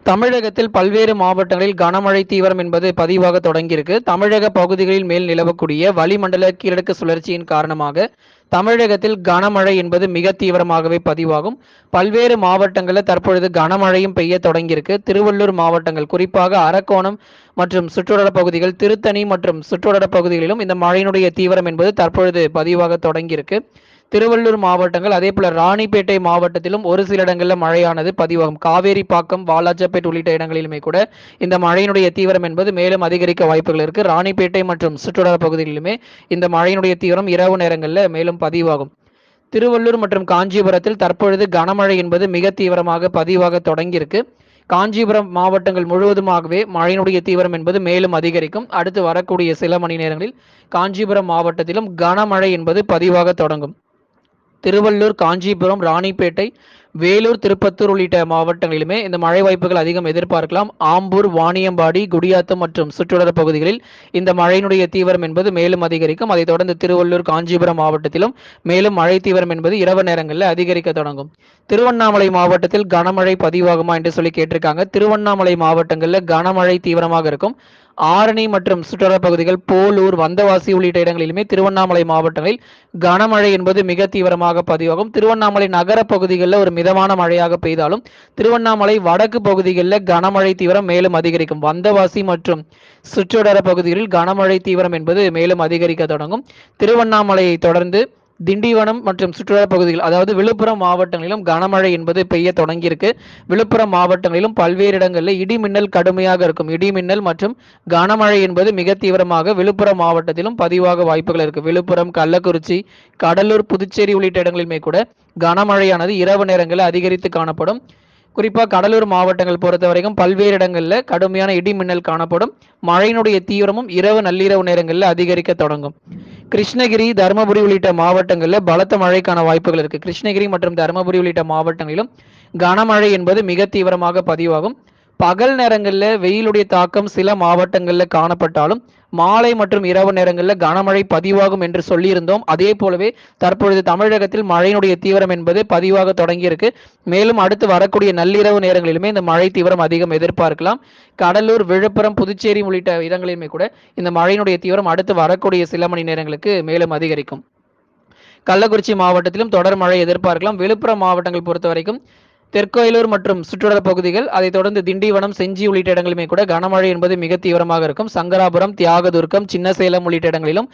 தமிழகத்தில் பல்வேறு மாவட்டங்களில் கனமழை தீவிரம் என்பது பதிவாக தொடங்கியிருக்கு. தமிழக பகுதிகளில் மேல் நிலவக்கூடிய வளிமண்டல கீழடுக்கு சுழற்சியின் காரணமாக தமிழகத்தில் கனமழை என்பது மிக தீவிரமாகவே பதிவாகும். பல்வேறு மாவட்டங்களில் தற்பொழுது கனமழையும் பெய்ய தொடங்கியிருக்கு. திருவள்ளூர் மாவட்டங்கள் குறிப்பாக அரக்கோணம் மற்றும் சுற்றுவட்டார பகுதிகள், திருத்தணி மற்றும் சுற்றுவட்டார பகுதிகளிலும் இந்த மழையினுடைய தீவிரம் என்பது தற்பொழுது பதிவாக தொடங்கியிருக்கு. திருவள்ளூர் மாவட்டங்கள் அதே போல ராணிப்பேட்டை மாவட்டத்திலும் ஒரு சில இடங்களில் மழையானது பதிவாகும். காவேரிப்பாக்கம், வாலாஜாபேட் உள்ளிட்ட இடங்களிலுமே கூட இந்த மழையினுடைய தீவிரம் என்பது மேலும் அதிகரிக்க வாய்ப்புகள் இருக்கு. ராணிப்பேட்டை மற்றும் சுற்றுவட்டார பகுதிகளிலுமே இந்த மழையினுடைய தீவிரம் இரவு நேரங்களில் மேலும் பதிவாகும். திருவள்ளூர் மற்றும் காஞ்சிபுரத்தில் தற்பொழுது கனமழை என்பது மிக தீவிரமாக பதிவாக தொடங்கியிருக்கு. காஞ்சிபுரம் மாவட்டங்கள் முழுவதுமாகவே மழையினுடைய தீவிரம் என்பது மேலும் அதிகரிக்கும். அடுத்து வரக்கூடிய சில மணி நேரங்களில் காஞ்சிபுரம் மாவட்டத்திலும் கனமழை என்பது பதிவாக தொடங்கும். திருவள்ளூர், காஞ்சிபுரம், ராணிப்பேட்டை, வேலூர், திருப்பத்தூர் உள்ளிட்ட மாவட்டங்களிலுமே இந்த மழை வாய்ப்புகள் அதிகம் எதிர்பார்க்கலாம். ஆம்பூர், வாணியம்பாடி, குடியாத்தம் மற்றும் சுற்றுவட்டார பகுதிகளில் இந்த மழையினுடைய தீவிரம் என்பது மேலும் அதிகரிக்கும். அதைத் தொடர்ந்து திருவள்ளூர், காஞ்சிபுரம் மாவட்டத்திலும் மேலும் மழை தீவிரம் என்பது இரவு நேரங்களில் அதிகரிக்க தொடங்கும். திருவண்ணாமலை மாவட்டத்தில் கனமழை பதிவாகுமா என்று சொல்லி கேட்டிருக்காங்க. திருவண்ணாமலை மாவட்டங்களில் கனமழை தீவிரமாக இருக்கும். ஆரணி மற்றும் சுற்றுலா பகுதிகள், போலூர், வந்தவாசி உள்ளிட்ட இடங்களிலுமே திருவண்ணாமலை மாவட்டங்களில் கனமழை என்பது மிக தீவிரமாக பதிவாகும். திருவண்ணாமலை நகர பகுதிகளில் ஒரு மிதமான மழையாக பெய்தாலும் திருவண்ணாமலை வடக்கு பகுதிகளில் கனமழை தீவிரம் மேலும் அதிகரிக்கும். வந்தவாசி மற்றும் சுற்றுவட்டார பகுதிகளில் கனமழை தீவிரம் என்பது மேலும் அதிகரிக்க தொடங்கும். திருவண்ணாமலையை தொடர்ந்து திண்டிவனம் மற்றும் சுற்றுலா பகுதிகள், அதாவது விழுப்புரம் மாவட்டங்களிலும் கனமழை என்பது பெய்ய தொடங்கியிருக்கு. விழுப்புரம் மாவட்டங்களிலும் பல்வேறு இடங்களில் இடி மின்னல் கடுமையாக இருக்கும். இடி மின்னல் மற்றும் கனமழை என்பது மிக தீவிரமாக விழுப்புரம் மாவட்டத்திலும் பதிவாக வாய்ப்புகள் இருக்கு. விழுப்புரம், கள்ளக்குறிச்சி, கடலூர், புதுச்சேரி உள்ளிட்ட இடங்களிலுமே கூட கனமழையானது இரவு நேரங்களில் அதிகரித்து காணப்படும். குறிப்பாக கடலூர் மாவட்டங்கள் பொறுத்த வரைக்கும் பல்வேறு இடங்களில் கடுமையான இடி மின்னல் காணப்படும். மழையினுடைய தீவிரமும் இரவு நள்ளிரவு நேரங்களில் அதிகரிக்க தொடங்கும். கிருஷ்ணகிரி, தருமபுரி உள்ளிட்ட மாவட்டங்களில் பலத்த மழைக்கான வாய்ப்புகள் இருக்கு. கிருஷ்ணகிரி மற்றும் தருமபுரி உள்ளிட்ட மாவட்டங்களிலும் கனமழை என்பது மிக தீவிரமாக பதிவாகும். பகல் நேரங்களில் வெயிலுடைய தாக்கம் சில மாவட்டங்களில் காணப்பட்டாலும் மாலை மற்றும் இரவு நேரங்களில் கனமழை பதிவாகும் என்று சொல்லியிருந்தோம். அதே போலவே தற்பொழுது தமிழகத்தில் மழையினுடைய தீவிரம் என்பது பதிவாக தொடங்கியிருக்கு. மேலும் அடுத்து வரக்கூடிய நள்ளிரவு நேரங்களிலுமே இந்த மழை தீவிரம் அதிகம் எதிர்பார்க்கலாம். கடலூர், விழுப்புரம், புதுச்சேரி உள்ளிட்ட இடங்களிலுமே கூட இந்த மழையினுடைய தீவிரம் அடுத்து வரக்கூடிய சில மணி நேரங்களுக்கு மேலும் அதிகரிக்கும். கள்ளக்குறிச்சி மாவட்டத்திலும் தொடர் மழை எதிர்பார்க்கலாம். விழுப்புரம் மாவட்டங்கள் பொறுத்த வரைக்கும் தெற்கோயிலூர் மற்றும் சுற்றுலா பகுதிகள், அதைத் தொடர்ந்து திண்டிவனம், செஞ்சி உள்ளிட்ட இடங்களுமே கூட கனமழை என்பது மிக தீவிரமாக இருக்கும். சங்கராபுரம், தியாகதுர்கம், சின்னசேலம் உள்ளிட்ட இடங்களிலும்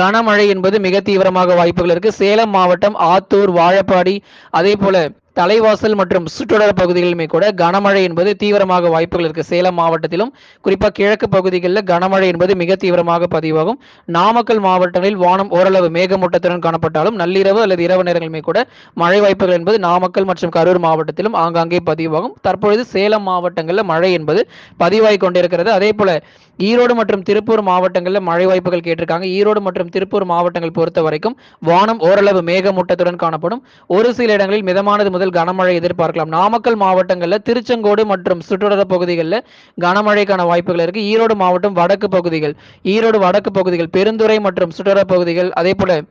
கனமழை என்பது மிக தீவிரமாக வாய்ப்புகள் இருக்கு. சேலம் மாவட்டம் ஆத்தூர், வாழப்பாடி, அதே போல தலைவாசல் மற்றும் சுற்றுலா பகுதிகளிலுமே கூட கனமழை என்பது தீவிரமாக வாய்ப்புகள் இருக்கு. சேலம் மாவட்டத்திலும் குறிப்பாக கிழக்கு பகுதிகளில் கனமழை என்பது மிக தீவிரமாக பதிவாகும். நாமக்கல் மாவட்டங்களில் வானம் ஓரளவு மேகமூட்டத்துடன் காணப்பட்டாலும் நள்ளிரவு அல்லது இரவு நேரங்களுமே கூட மழை வாய்ப்புகள் என்பது நாமக்கல் மற்றும் கரூர் மாவட்டத்திலும் ஆங்காங்கே பதிவாகும். தற்பொழுது சேலம் மாவட்டங்களில் மழை என்பது பதிவாகி கொண்டிருக்கிறது. அதே போல ஈரோடு மற்றும் திருப்பூர் மாவட்டங்களில் மழை வாய்ப்புகள் கேட்டிருக்காங்க. ஈரோடு மற்றும் திருப்பூர் மாவட்டங்கள் பொறுத்த வரைக்கும் வானம் ஓரளவு மேகமூட்டத்துடன் காணப்படும். ஒரு சில இடங்களில் மிதமானது முதல் கனமழை எதிர்பார்க்கலாம். நாமக்கல் மாவட்டங்களில் திருச்செங்கோடு மற்றும் சுற்றுவட்டார பகுதிகளில் கனமழைக்கான வாய்ப்புகள் இருக்கு. ஈரோடு மாவட்டம் வடக்கு பகுதிகள், ஈரோடு வடக்கு பகுதிகள், பெருந்துறை மற்றும் சுற்றுவட்டார பகுதிகள், அதே போல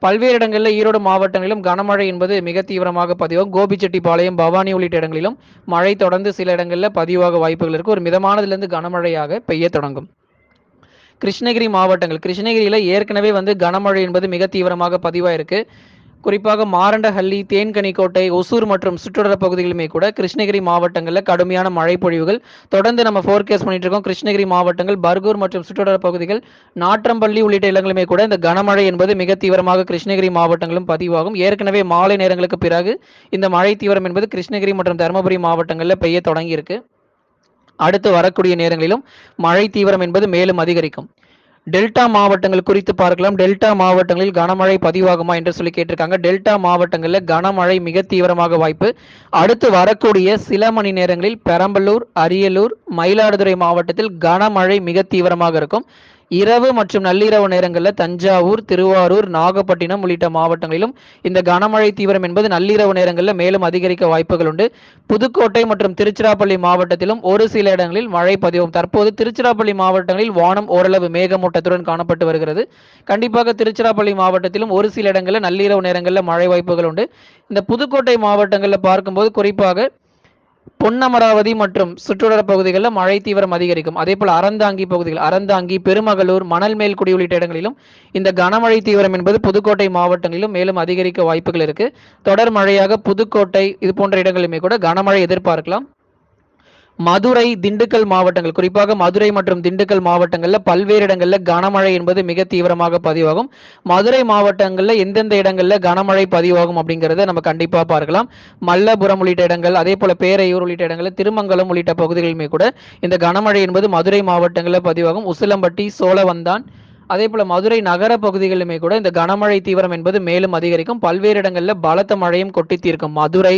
பல்வேறு இடங்களில் ஈரோடு மாவட்டங்களிலும் கனமழை என்பது மிக தீவிரமாக பதிவாகும். கோபிச்செட்டிப்பாளையம், பவானி உள்ளிட்ட இடங்களிலும் மழை தொடர்ந்து சில இடங்களில் பதிவாக வாய்ப்புகள் இருக்கு. ஒரு மிதமானதிலிருந்து கனமழையாக பெய்ய தொடங்கும். கிருஷ்ணகிரி மாவட்டங்கள், கிருஷ்ணகிரியில் ஏற்கனவே கனமழை என்பது மிக தீவிரமாக பதிவாயிருக்கு. குறிப்பாக மாரண்டஹள்ளி, தேன்கனிக்கோட்டை, ஒசூர் மற்றும் சுற்றுவட்டார பகுதிகளுமே கூட கிருஷ்ணகிரி மாவட்டங்களில் கடுமையான மழை பொழிவுகள் தொடர்ந்து நம்ம ஃபோர்காஸ்ட் பண்ணிட்டு இருக்கோம். கிருஷ்ணகிரி மாவட்டங்கள், பர்கூர் மற்றும் சுற்றுவட்டார பகுதிகள், நாற்றம்பள்ளி உள்ளிட்ட இடங்களுமே கூட இந்த கனமழை என்பது மிக தீவிரமாக கிருஷ்ணகிரி மாவட்டங்களும் பதிவாகும். ஏற்கனவே மாலை நேரங்களுக்கு பிறகு இந்த மழை தீவிரம் என்பது கிருஷ்ணகிரி மற்றும் தருமபுரி மாவட்டங்களில் பெய்ய தொடங்கியிருக்கு. அடுத்து வரக்கூடிய நேரங்களிலும் மழை தீவிரம் என்பது மேலும் அதிகரிக்கும். டெல்டா மாவட்டங்கள் குறித்து பார்க்கலாம். டெல்டா மாவட்டங்களில் கனமழை பதிவாகுமா என்று சொல்லி கேட்டிருக்காங்க. டெல்டா மாவட்டங்களில் கனமழை மிக தீவிரமாக வாய்ப்பு. அடுத்து வரக்கூடிய சில மணி நேரங்களில் பெரம்பலூர், அரியலூர், மயிலாடுதுறை மாவட்டத்தில் கனமழை மிக தீவிரமாக இருக்கும். இரவு மற்றும் நள்ளிரவு நேரங்களில் தஞ்சாவூர், திருவாரூர், நாகப்பட்டினம் உள்ளிட்ட மாவட்டங்களிலும் இந்த கனமழை தீவிரம் என்பது நள்ளிரவு நேரங்களில் மேலும் அதிகரிக்க வாய்ப்புகள் உண்டு. புதுக்கோட்டை மற்றும் திருச்சிராப்பள்ளி மாவட்டத்திலும் ஒரு சில இடங்களில் மழை பதிவும். தற்போது திருச்சிராப்பள்ளி மாவட்டங்களில் வானம் ஓரளவு மேகமூட்டத்துடன் காணப்பட்டு வருகிறது. கண்டிப்பாக திருச்சிராப்பள்ளி மாவட்டத்திலும் ஒரு சில இடங்களில் நள்ளிரவு நேரங்களில் மழை வாய்ப்புகள் உண்டு. இந்த புதுக்கோட்டை மாவட்டங்களில் பார்க்கும்போது குறிப்பாக பொன்னமராவதி மற்றும் சுற்றுவட்டார பகுதிகளில் மழை தீவிரம் அதிகரிக்கும். அதே போல அறந்தாங்கி பகுதிகள், அறந்தாங்கி, பெருமகளூர், மணல்மேல்குடி உள்ளிட்ட இடங்களிலும் இந்த கனமழை தீவிரம் என்பது புதுக்கோட்டை மாவட்டங்களிலும் மேலும் அதிகரிக்க வாய்ப்புகள் இருக்கு. தொடர் மழையாக புதுக்கோட்டை இது போன்ற இடங்களிலுமே கூட கனமழை எதிர்பார்க்கலாம். மதுரை, திண்டுக்கல் மாவட்டங்கள், குறிப்பாக மதுரை மற்றும் திண்டுக்கல் மாவட்டங்களில் பல்வேறு இடங்களில் கனமழை என்பது மிக தீவிரமாக பதிவாகும். மதுரை மாவட்டங்களில் எந்தெந்த இடங்களில் கனமழை பதிவாகும் அப்படிங்கிறத நம்ம கண்டிப்பாக பார்க்கலாம். மல்லபுரம் உள்ளிட்ட இடங்கள், அதே போல பேரையூர் உள்ளிட்ட இடங்களில், திருமங்கலம் உள்ளிட்ட பகுதிகளிலுமே கூட இந்த கனமழை என்பது மதுரை மாவட்டங்களில் பதிவாகும். உசிலம்பட்டி, சோழவந்தான், அதே போல மதுரை நகர பகுதிகளிலுமே கூட இந்த கனமழை தீவிரம் என்பது மேலும் அதிகரிக்கும். பல்வேறு இடங்களில் பலத்த மழையும் கொட்டி தீர்க்கும். மதுரை,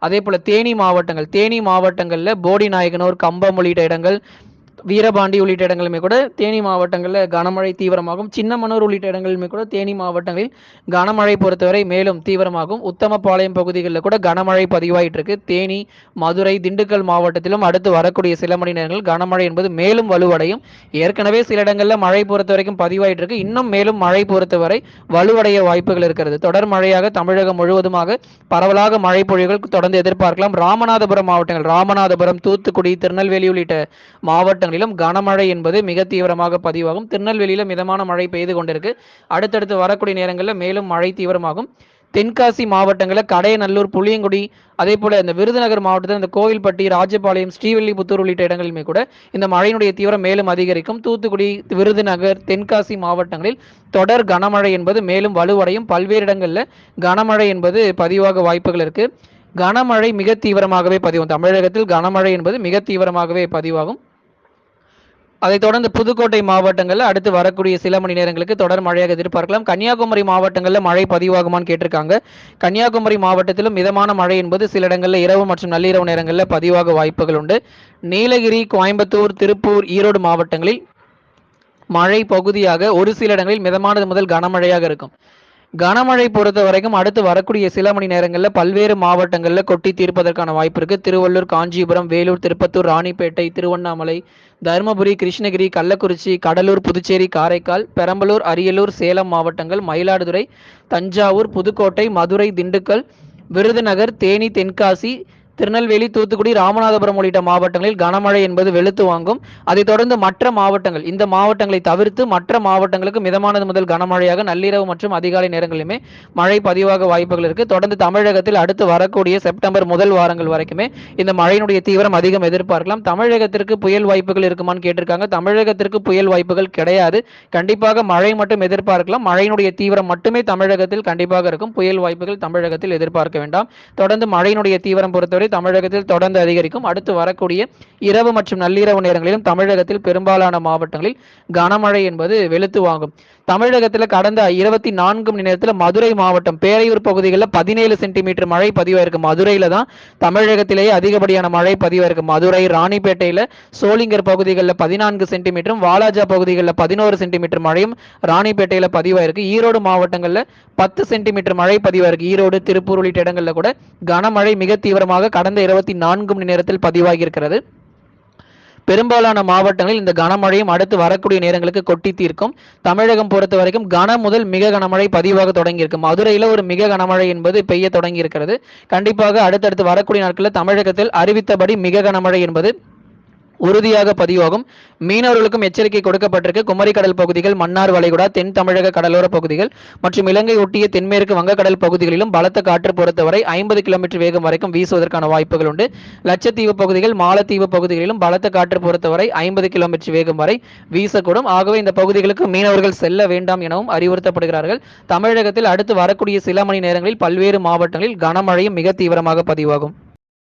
அதே போல தேனி மாவட்டங்களில் போடிநாயகனூர், கம்பம் உள்ளிட்ட இடங்கள், வீரபாண்டி உள்ளிட்ட இடங்களுமே கூட தேனி மாவட்டங்களில் கனமழை தீவிரமாகும். சின்னமனூர் உள்ளிட்ட இடங்களுமே கூட தேனி மாவட்டங்களில் கனமழை பொறுத்தவரை மேலும் தீவிரமாகும். உத்தமபாளையம் பகுதிகளில் கூட கனமழை பதிவாயிட்டு இருக்கு. தேனி, மதுரை, திண்டுக்கல் மாவட்டத்திலும் அடுத்து வரக்கூடிய சில மணி நேரங்கள் கனமழை என்பது மேலும் வலுவடையும். ஏற்கனவே சில இடங்களில் மழை பொறுத்த வரைக்கும் பதிவாயிட்டு இருக்கு. இன்னும் மேலும் மழை பொறுத்தவரை வலுவடைய வாய்ப்புகள் இருக்கிறது. தொடர் மழையாக தமிழகம் முழுவதுமாக பரவலாக மழை பொழிவுகள் தொடர்ந்து எதிர்பார்க்கலாம். ராமநாதபுரம் மாவட்டங்கள், ராமநாதபுரம், தூத்துக்குடி, திருநெல்வேலி உள்ளிட்ட மாவட்டங்களிலும் கனமழை என்பது மிக தீவிரமாக பதிவாகும். திருநெல்வேலியில மிதமான மழை பெய்து கொண்டிருக்கு. அடுத்தடுத்து வரக்கூடிய நேரங்களில் மேலும் மழை தீவிரமாகும். தென்காசி மாவட்டங்களில் கடையநல்லூர், புளியங்குடி, அதே போல இந்த விருதுநகர் மாவட்டத்தில் இந்த கோவில்பட்டி, ராஜபாளையம், ஸ்ரீவில்லிபுத்தூர் உள்ளிட்ட இடங்களிலுமே கூட இந்த மழையினுடைய தீவிரம் மேலும் அதிகரிக்கும். தூத்துக்குடி, விருதுநகர், தென்காசி மாவட்டங்களில் தொடர் கனமழை என்பது மேலும் வலுவடையும். பல்வேறு இடங்களில் கனமழை என்பது பதிவாக வாய்ப்புகள் இருக்கு. கனமழை மிக தீவிரமாகவே பதிவாகும். தமிழகத்தில் கனமழை என்பது மிக தீவிரமாகவே பதிவாகும். அதைத் தொடர்ந்து புதுக்கோட்டை மாவட்டங்களில் அடுத்து வரக்கூடிய சில மணி நேரங்களுக்கு தொடர் மழையாக எதிர்பார்க்கலாம். கன்னியாகுமரி மாவட்டங்களில் மழை பதிவாகுமான்னு கேட்டிருக்காங்க. கன்னியாகுமரி மாவட்டத்திலும் மிதமான மழை என்பது சில இடங்களில் இரவு மற்றும் நள்ளிரவு நேரங்களில் பதிவாக வாய்ப்புகள் உண்டு. நீலகிரி, கோயம்புத்தூர், திருப்பூர், ஈரோடு மாவட்டங்களில் மழை பகுதியாக ஒரு சில இடங்களில் மிதமானது முதல் கனமழையாக இருக்கும். கனமழை பொறுத்த வரைக்கும் அடுத்து வரக்கூடிய சில மணி நேரங்களில் பல்வேறு மாவட்டங்களில் கொட்டி தீர்ப்பதற்கான வாய்ப்பு இருக்கு. திருவள்ளூர், காஞ்சிபுரம், வேலூர், திருப்பத்தூர், ராணிப்பேட்டை, திருவண்ணாமலை, தருமபுரி, கிருஷ்ணகிரி, கள்ளக்குறிச்சி, கடலூர், புதுச்சேரி, காரைக்கால், பெரம்பலூர், அரியலூர், சேலம் மாவட்டங்கள், மயிலாடுதுறை, தஞ்சாவூர், புதுக்கோட்டை, மதுரை, திண்டுக்கல், விருதுநகர், தேனி, தென்காசி, திருநெல்வேலி, தூத்துக்குடி, ராமநாதபுரம் உள்ளிட்ட மாவட்டங்களில் கனமழை என்பது வெளுத்து வாங்கும். அதைத் தொடர்ந்து மற்ற மாவட்டங்கள், இந்த மாவட்டங்களை தவிர்த்து மற்ற மாவட்டங்களுக்கு மிதமானது முதல் கனமழையாக நள்ளிரவு மற்றும் அதிகாலை நேரங்களிலுமே மழை பதிவாக வாய்ப்புகள் இருக்கு. தொடர்ந்து தமிழகத்தில் அடுத்து வரக்கூடிய செப்டம்பர் முதல் வாரங்கள் வரைக்குமே இந்த மழையினுடைய தீவிரம் அதிகம் எதிர்பார்க்கலாம். தமிழகத்திற்கு புயல் வாய்ப்புகள் இருக்குமான்னு கேட்டிருக்காங்க. தமிழகத்திற்கு புயல் வாய்ப்புகள் கிடையாது. கண்டிப்பாக மழை மட்டும் எதிர்பார்க்கலாம். மழையினுடைய தீவிரம் மட்டுமே தமிழகத்தில் கண்டிப்பாக இருக்கும். புயல் வாய்ப்புகள் தமிழகத்தில் எதிர்பார்க்க வேண்டாம். தொடர்ந்து மழையினுடைய தீவிரம் பொறுத்தவரை தமிழகத்தில் தொடர்ந்து அதிகரிக்கும். அடுத்து வரக்கூடிய இரவு மற்றும் நள்ளிரவு நேரங்களிலும் தமிழகத்தில் பெரும்பாலான மாவட்டங்களில் கனமழை என்பது வெளுத்து வாங்கும். தமிழகத்தில் கடந்த 24 மணி நேரத்தில் மதுரை மாவட்டம் பேரையூர் பகுதிகளில் 17 சென்டிமீட்டர் மழை பதிவாயிருக்கு. மதுரையில தான் தமிழகத்திலேயே அதிகப்படியான மழை பதிவாயிருக்கு. மதுரை, ராணிப்பேட்டையில, சோளிங்கர் பகுதிகளில் 14 சென்டிமீட்டரும், வாலாஜா பகுதிகளில் 11 சென்டிமீட்டர் மழையும் ராணிப்பேட்டையில பதிவாயிருக்கு. ஈரோடு மாவட்டங்களில் 10 சென்டிமீட்டர் மழை பதிவாயிருக்கு. ஈரோடு, திருப்பூர் உள்ளிட்ட இடங்களில் கூட கனமழை மிக தீவிரமாக கடந்த 24 மணி நேரத்தில் பதிவாகி இருக்கிறது. பெரும்பாலான மாவட்டங்களில் இந்த கனமழையும் அடுத்து வரக்கூடிய நேரங்களுக்கு கொட்டி தீர்க்கும். தமிழகம் பொறுத்த வரைக்கும் கன முதல் மிக கனமழை பதிவாக தொடங்கியிருக்கு. மதுரையில் ஒரு மிக கனமழை என்பது பெய்ய தொடங்கி இருக்கிறது. கண்டிப்பாக அடுத்தடுத்து வரக்கூடிய நாட்களில் தமிழகத்தில் அறிவித்தபடி மிக கனமழை என்பது உறுதியாக பதிவாகும். மீனவர்களுக்கும் எச்சரிக்கை கொடுக்கப்பட்டிருக்கு. குமரி கடல் பகுதிகள், மன்னார் வளைகுடா, தென் தமிழக கடலோர பகுதிகள் மற்றும் இலங்கை ஒட்டிய தென்மேற்கு வங்கக்கடல் பகுதிகளிலும் பலத்த காற்று பொறுத்தவரை 50 கிலோமீட்டர் வேகம் வரைக்கும் வீசுவதற்கான வாய்ப்புகள் உண்டு. லட்சத்தீவு பகுதிகள், மாலத்தீவு பகுதிகளிலும் பலத்த காற்று பொறுத்தவரை 50 கிலோமீட்டர் வேகம் வரை வீசக்கூடும். ஆகவே இந்த பகுதிகளுக்கு மீனவர்கள் செல்ல வேண்டாம் எனவும் அறிவுறுத்தப்படுகிறார்கள். தமிழகத்தில் அடுத்து வரக்கூடிய சில மணி நேரங்களில் பல்வேறு மாவட்டங்களில் கனமழையும் மிக தீவிரமாக பதிவாகும்.